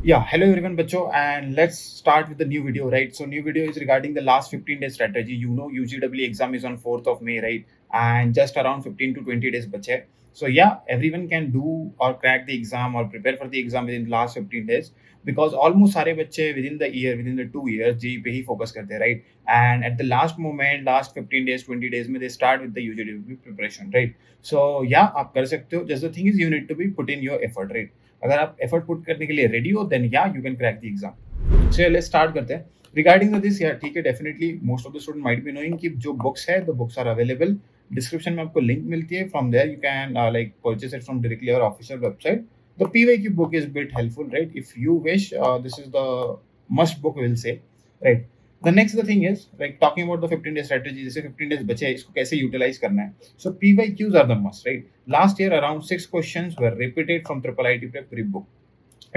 Yeah, hello everyone, Bacho, and let's start with the new video, right? So, new video is regarding the last 15 days strategy. You know, UGW exam is on 4th of May, right? And just around 15 to 20 days, bache. So, yeah, everyone can do or crack the exam or prepare for the exam within the last 15 days because almost सारे बच्चे within the year, within the 2 years, JEE पे ही focus करते हैं, right? And at the last moment, last 15 days, 20 days में they start with the UGW preparation, right? So, yeah, आप कर सकते हो. Just the thing is, you need to be put in your effort, right? अगर आप effort put करने के लिए रेडी हो then yeah you can crack the exam. चलिए लेट्स स्टार्ट करते हैं. रिगार्डिंग दिस यार ठीक है, definitely most of the student might be knowing कि जो बुक्स है the books are available. Description में आपको लिंक मिलती है. From there you can like purchase it from directly our official website. The PYQ book is bit helpful, right? If you wish, this is the must book will से, right? The next the thing is like talking about the 15 day strategy. जैसे 15 days बचे हैं, इसको कैसे utilise करना है. So PYQs are the must, right? Last year around 6 questions were repeated from triple IT prep pre book.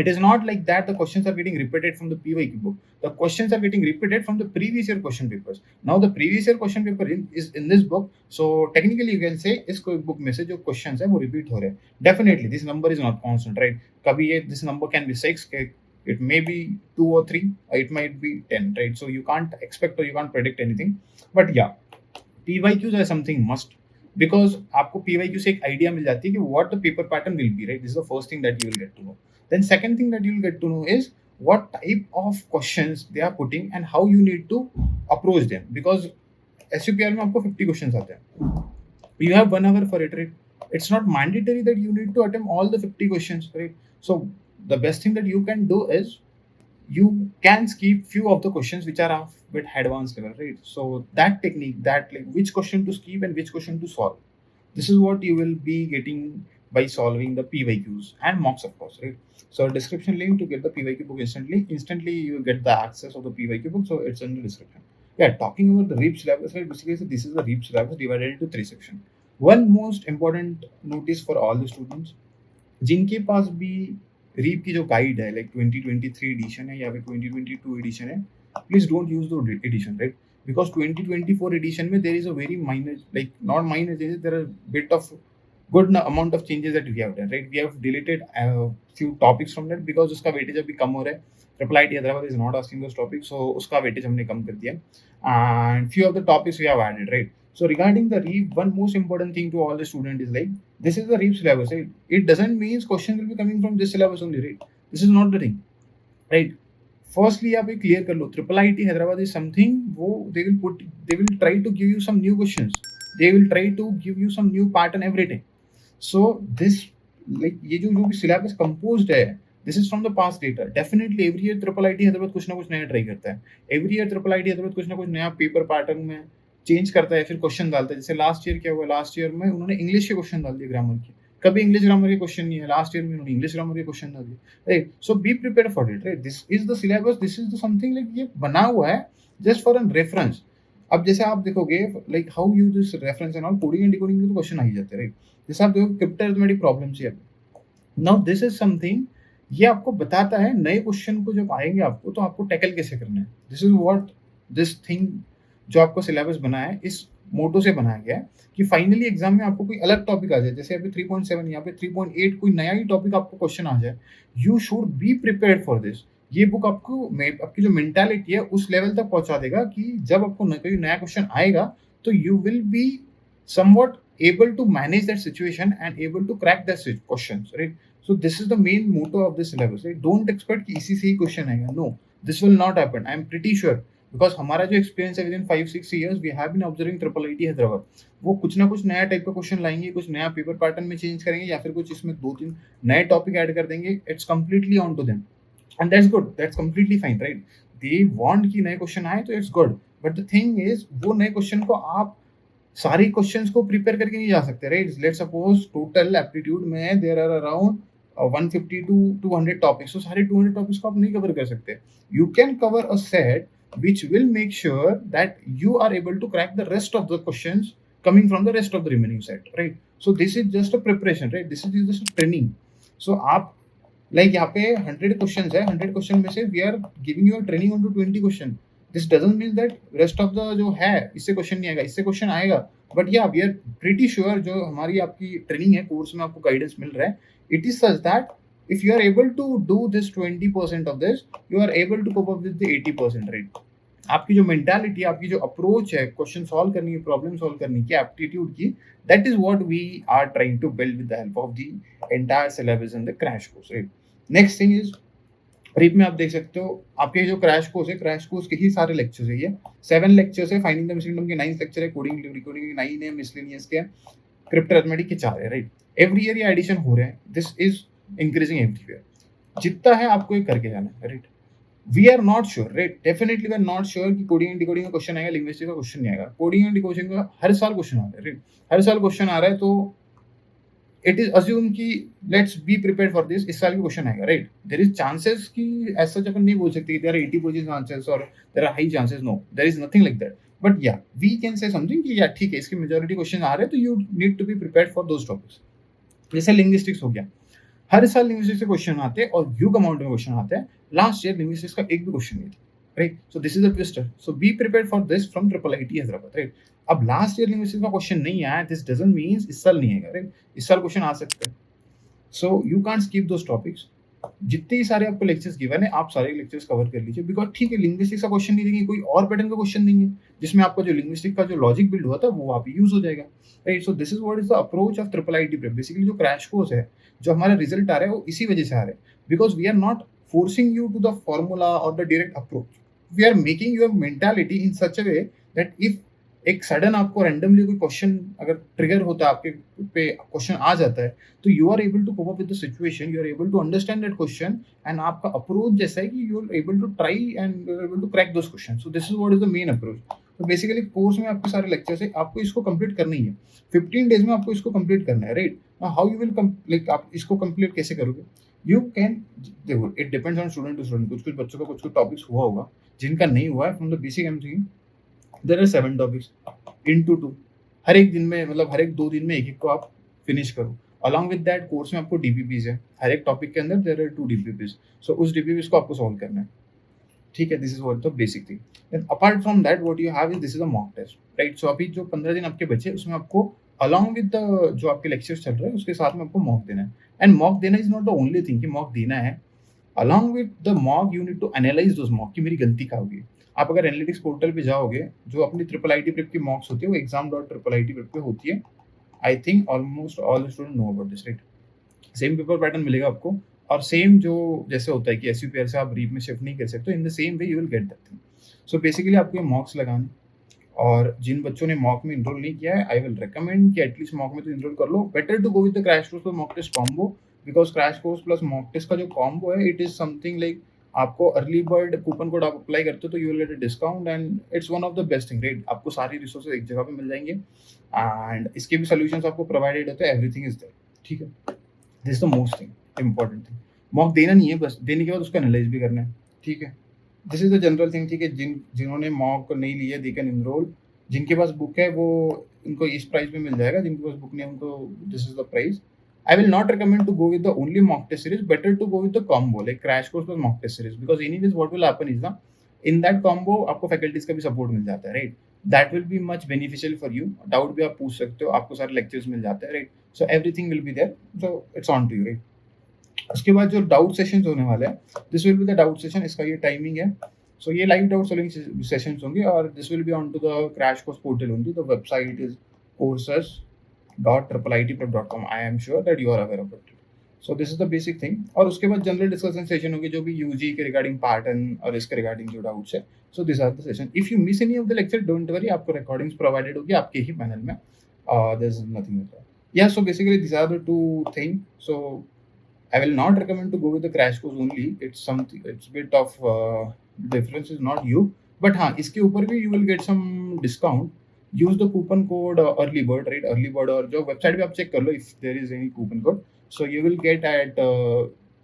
It is not like that the questions are getting repeated from the PYQ book. The questions are getting repeated from the previous year question papers. Now the previous year question paper is in this book. So technically you can say इस book में से जो questions है वो repeat हो रहे हैं. Definitely this number is not constant, right? कभी ये this number can be 6, it may be 2 or 3, it might be 10, right? So you can't expect or you can't predict anything. But yeah, PYQs are something must because आपको PYQ से एक idea मिल जाती है कि what the paper pattern will be, right? This is the first thing that you will get to know. Then second thing that you will get to know is what type of questions they are putting and how you need to approach them. Because SUPR में आपको 50 questions आते हैं. You have 1 hour for it, right? It's not mandatory that you need to attempt all the 50 questions, right? So the best thing that you can do is you can skip few of the questions which are of bit advanced level, right? So that technique, that like which question to skip and which question to solve, this is what you will be getting by solving the PYQs and mocks, of course, right? So description link to get the PYQ book instantly you get the access of the PYQ book, so it's in the description. Yeah, talking about the REAP syllabus, right? Basically, so this is the REAP syllabus divided into 3 sections. One most important notice for all the students जिनके पास भी reap की जो guide है like 2023 addition है या फिर 2022 edition है, please don't use the edition, right? Because 2024 edition में there is a very minor, like not minor changes, there are bit of good amount of changes that we have done, right? We have deleted a few topics from that because उसका weightage अभी कम हो रहा है. Triple IT Hyderabad is not asking those topics, so उसका weightage हमने कम कर दिया. And few of the topics we have added, right? So regarding the REAP, one most important thing to all the student is like this is the REAP syllabus, right? It doesn't mean question will be coming from this syllabus only, right? This is not the thing, right? Firstly, आप ये clear कर लो. Triple IT Hyderabad is something वो they will try to give you some new questions. They will try to give you some new pattern every time. So this like ये जो भी syllabus composed है, this is from the past data. Definitely every year Triple IT Hyderabad कुछ ना कुछ नया try करता है. Every year Triple IT Hyderabad कुछ ना कुछ नया पेपर पैटर्न में चेंज करता है, फिर क्वेश्चन डालता है. जैसे लास्ट ईयर क्या हुआ, लास्ट ईयर में उन्होंने इंग्लिश के क्वेश्चन डाल दिए ग्रामर के. कभी इंग्लिश ग्रामर के क्वेश्चन नहीं है, लास्ट ईयर में उन्होंने इंग्लिश ग्रामर के क्वेश्चन डाल दिए, right? So be prepare for it, right? This is the syllabus, this is the something like ये बना हुआ है जस्ट फॉर एन रेफरेंस. अब जैसे आप देखोगे like how you this reference and all, coding and decoding में तो क्वेश्चन आ ही जाते हैं, राइट? जैसे आप देखो क्रिप्टो अरिथमेटिक प्रॉब्लम्स है. नाउ दिस इज समथिंग, ये आपको बताता है नए क्वेश्चन को जब आएंगे आपको तो आपको टैकल कैसे करना है. This is what this thing जो आपको सिलेबस बना है इस मोटो से बनाया गया है कि फाइनली एग्जाम में आपको कोई अलग टॉपिक आ जाए. जैसे अभी 3.7 या फिर 3.8 कोई नया ही टॉपिक आपको क्वेश्चन आ जाए, you should be prepared for this. ये बुक आपको आपकी जो मेंटालिटी है उस लेवल तक पहुंचा देगा कि जब आपको कोई नया क्वेश्चन आएगा तो you will be somewhat able to manage that situation and able to crack that questions, right? So this is the main motto of this syllabus, right? Don't expect कि इसी से ही क्वेश्चन आएगा. No, this will not happen. I am pretty sure. Because हमारा जो experience है with in 5-6 years we have been observing triple IT Hyderabad, वो कुछ ना कुछ नया टाइप का क्वेश्चन लाएंगे, कुछ नया पेपर पैटर्न में चेंज करेंगे या फिर कुछ इसमें 2-3 नए टॉपिक ऐड कर देंगे. It's completely on to them and that's good, that's completely fine, right? They want कि नए क्वेश्चन आए तो it's good, but the thing is वो नए क्वेश्चन को आप सारे क्वेश्चंस को प्रिपेयर करके नहीं जा सकते, right? Let's suppose total aptitude में there are around 150 to 200 topics, तो सारे 200 टॉपिक्स को आप नहीं कवर कर सकते. You can cover a set which will make sure that you are able to crack the rest of the questions coming from the rest of the remaining set, right? So this is just a preparation, right? This is just a training. So आप like यहाँ पे 100 questions है, 100 question में से we are giving you a training onto 20 question. This doesn't mean that rest of the जो है इससे question नहीं आएगा, इससे question आएगा, but yeah we are pretty sure जो हमारी आपकी ट्रेनिंग है, कोर्स में आपको गाइडेंस मिल रहा है, it is such that If you are able to do this 20% of this, you are able to cope up with the 80% rate. आपकी जो मेंटालिटी, आपकी जो अप्रोच है क्वेश्चन सॉल्व करने की, प्रॉब्लम सॉल्व करने की, एप्टीट्यूड की, that is what we are trying to build with the help of the entire syllabus in the crash course, right? Next thing is, रिप में आप देख सकते हो आपके जो क्रैश कोर्स है, क्रैश कोर्स के ही सारे लेक्चर्स है। ये 7 लेक्चर्स है, फाइंडिंग द मिसिंग टर्म के 9 लेक्चर है, कोडिंग रिकॉर्डिंग के 9 है, मिसलेनियस के, क्रिप्टो अरिथमेटिक के 4 है, राइट? एवरी ईयर ये एडिशन हो रहे हैं, दिस इज इंक्रीजिंग एवरीवेयर। जितना है आपको ये करके जाना है, right? We are not sure, right? Definitely we are not sure कि कोडिंग एंड डिकोडिंग का क्वेश्चन आएगा, लिंग्विस्टिक्स का क्वेश्चन नहीं आएगा। कोडिंग एंड डिकोडिंग का हर साल क्वेश्चन आ रहा है, राइट? हर साल क्वेश्चन आ रहा है, तो इट इज अज्यूम कि let's be prepared for this, इस साल भी क्वेश्चन आएगा, राइट? देयर इज चांसेस कि ऐसा अपन नहीं बोल सकते देयर आर 80% चांसेस और there are high chances, no, there is nothing like that. But yeah we can say something कि या ठीक है, इसके मेजॉरिटी क्वेश्चन आ रहे हैं, तो you need to be prepared for those topics. जैसे लिंग्विस्टिक्स हो गया, हर साल लिंग्विस्टिक्स से क्वेश्चन आते हैं और ह्यूज अमाउंट में क्वेश्चन आते हैं। लास्ट ईयर लिंग्विस्टिक्स का एक भी क्वेश्चन नहीं था, right? So this is a twister, so B prepared for this from triple IT Hyderabad, right? अब लास्ट ईयर लिंग्विस्टिक्स का क्वेश्चन नहीं आया, दिस डजंट मींस इस साल नहीं आएगा, राइट? इस साल क्वेश्चन आ सकते हैं, so you can't skip those topics. जितने सारे आपको लेक्चर्स गिवन है, आप सारे लेक्चर्स कवर कर लीजिए, बिकॉज ठीक है, लिंग्विस्टिक्स का क्वेश्चन नहीं देंगे, कोई और पैटर्न का क्वेश्चन देंगे जिसमें आपका जो लिंग्विस्टिक का जो लॉजिक बिल्ड हुआ था वो वहाँ पे यूज हो जाएगा, right? So this is what is the approach of triple IT prep. Basically जो क्रैश कोर्स है, जो हमारा रिजल्ट आ रहा है, वो इसी वजह से आ रहा है, because we are not forcing you to the formula और the direct approach, we are making your mentality in such a way that if एक सडन आपको रैंडमली कोई क्वेश्चन अगर ट्रिगर होता है, आपके पे क्वेश्चन आ जाता है, तो you are able to cope up with the situation, you are able to understand that question, and आपका अप्रोच जैसा है कि you are able to try and you are able to crack those question. So this is what is the main approach. तो basically course में आपके सारे lectures है, आपको इसको कंप्लीट करना ही है, 15 डेज में आपको इसको कंप्लीट करना है, right? How you will like आप इसको कंप्लीट कैसे करोगे? यू कैन, देखो, it depends on student to student. कुछ बच्चों का कुछ टॉपिक्स हुआ होगा जिनका नहीं हुआ है। From the basic MCQ there are 7 topics into 2, हर एक दिन में, मतलब हर एक 2 दिन में एक को आप फिनिश करो। अलॉन्ग विद दैट कोर्स में आपको डीपीपीज है, हर एक टॉपिक के अंदर देयर आर 2 डीपीपीज, सो उस डीपीपीज को आपको सॉल्व करना है, ठीक है? This is what the basic thing. Then apart from that what you have is this is a mock test, right? So अभी जो 15 दिन आपके बचे, उसमें आपको अलॉन्ग विद द जो आपके लेक्चर्स चल रहे हैं उसके साथ में आपको मॉक देना है। एंड मॉक देना is not the only thing कि मॉक देना है, along with the mock you need to analyse those mock कि मेरी गलती क्या होगी। आप अगर एनालिटिक्स पोर्टल पे जाओगे, जो अपनी ट्रिपल आईटी प्रेप की मॉक्स होती है वो exam.trippleiitprep पे होती है। I think almost all student know about this, right? Same paper pattern मिलेगा आपको, और सेम जो जैसे होता है कि एसयूपीआर से आप रीप में शिफ्ट नहीं कर सकते, in the same way you will get that thing. So basically आपको ये मॉक्स लगाने, और जिन बच्चों ने मॉक में इनरोल नहीं किया है, आई विल रिकमेंड कि एटलीस्ट मॉक में तो इनरोल कर लो। Better to go with the crash course mock test combo, because crash course plus mock test का जो कॉम्बो है, इट इज समथिंग लाइक आपको अर्ली बर्ड कूपन कोड आप अप्लाई करते हो तो you will get a discount, and it's one of the best thing, right? आपको सारी रिसोर्सेज एक जगह पे मिल जाएंगे, एंड इसके भी सॉल्यूशंस आपको प्रोवाइडेड होते हैं, एवरीथिंग इज देयर, ठीक है? This is the most thing important thing. Mock देना नहीं है, बस देने के बाद उसको एनालाइज भी करना है, ठीक है? This is the general thing, ठीक है? जिन्होंने मॉक नहीं लिया दे कैन इनरोल, जिनके पास बुक है वो उनको इस प्राइस में मिल जाएगा, जिनके पास बुक नहीं है उनको this is the price. I will not recommend to go with the only mock test series. Better to go with the combo like crash course plus mock test series, because anyways what will happen is ना, in that combo आपको faculties का भी support मिल जाता है, right? That will be much beneficial for you. Doubt भी आप पूछ सकते हो, आपको सारे lectures मिल जाते हैं, right? So everything will be there. So it's on to you, right? उसके बाद जो doubt sessions होने वाले हैं, this will be the doubt session. इसका ये timing है. So ये live doubt solving sessions होंगे, और this will be on to the crash course portal only. The website is courses.trippleitprep.com. I am sure that you are aware of it. So this is the basic thing. और उसके बाद general discussion session होगी, जो भी UG के regarding pattern और इसके regarding जो डाउट्स है। So this are the session. If you miss any of the lecture, don't worry, आपको रिकॉर्डिंग्स प्रोवाइडेड होगी आपके ही पैनल में। There is nothing else. या so basically this are the two thing. So I will not recommend to go with the crash course only. It's something, it's bit of difference is not you, but हाँ, इसके ऊपर भी you will get some discount. Use the coupon code early bird, right? Early bird, और जो website पे आप check कर लो if there is any coupon code, so you will get at a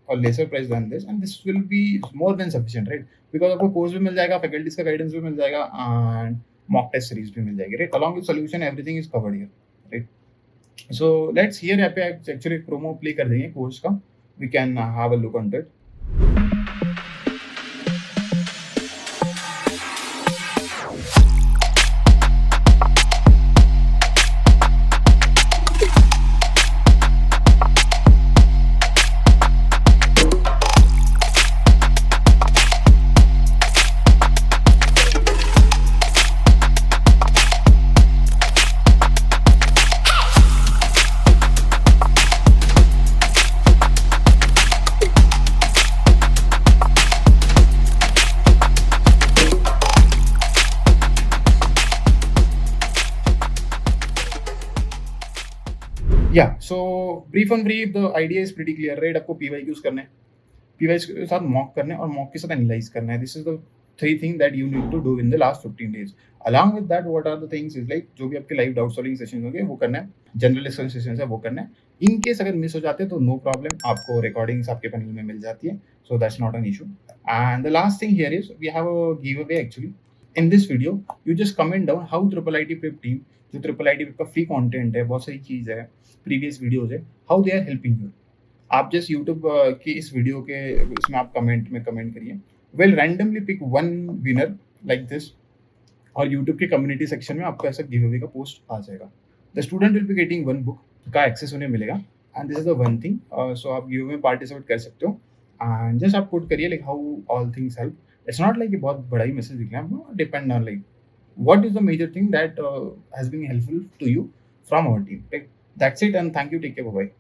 lesser price than this, and this will be more than sufficient, right? Because आपको course भी मिल जाएगा, faculties का guidance भी मिल जाएगा, and mock test series भी मिल जाएगी, right? Along with solution, everything is covered here, right? So let's here यहाँ पे actually promo play कर देंगे कोर्स का. We can have a look on that. या सो brief on brief the idea is pretty clear, right? आपको PYQs करने हैं, पीवाईक्यूज के साथ मॉक करने हैं और मॉक के साथ एनालाइज करना है. This is the three thing that you need to do in the last 15 days. Along with that what are the things is like जो भी आपके लाइव डाउट सॉल्विंग सेशन होंगे वो करना है, जनरल डिस्कशन सेशन है वो करना है. इन केस अगर मिस हो जाते हैं तो नो प्रॉब्लम, आपको रिकॉर्डिंग्स आपके पैनल में मिल जाती है, so that's not an issue. And the last thing here is we have a giveaway actually. In this video you just comment down how triple IT prep team, जो triple IT prep का free content है, बहुत सारी चीज है, previous videos है, how they are helping you. आप just YouTube की इस वीडियो के इसमें आप कमेंट में कमेंट करिए. Will randomly pick one winner like this, और यूट्यूब के कम्युनिटी सेक्शन में आपको ऐसा गिव अवे का पोस्ट आ जाएगा. The student will be getting one book का एक्सेस उन्हें मिलेगा. And this is the one thing, so आप गिव अवे में पार्टिसिपेट कर सकते हो. एंड जस्ट आप पुट करिए like how all things help. It's not like बहुत बड़ा ही मैसेज लिखना है, depend on like what is the major thing that has been helpful to you from our team. Like, that's it, and thank you. Take care. Bye bye.